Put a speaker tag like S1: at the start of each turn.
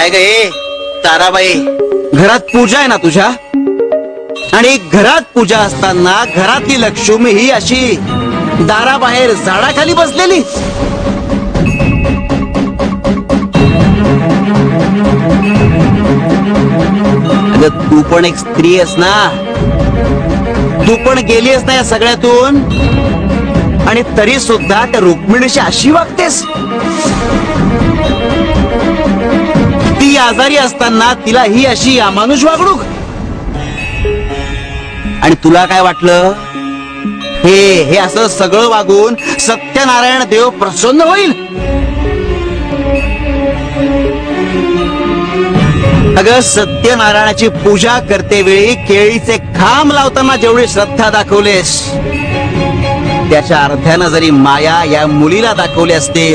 S1: काय ग हे ताराबाई, घरात पूजा आहे ना तुझ्या, आणि घरात पूजा असताना घरातली लक्ष्मी ही अशी दाराबाहेर झाडाखाली बसलेली. अगं तू पण एक स्त्री आहेस ना, तू पण गेली आहेस ना या सगळ्यातून, आणि तरी सुद्धा त्या रुक्मिणीशी अशी वागतेस. ती आजारी असताना तिला ही अशी अमानुष वागणूक. आणि तुला काय वाटलं हे असं सगळं वागून सत्यनारायण देव प्रसन्न होईल? अगं सत्यनारायणाची पूजा करते वेळी केळीचे खांब लावताना जेवढी श्रद्धा दाखवलेस, त्याच्या अर्थानं जरी माया या मुलीला दाखवली असते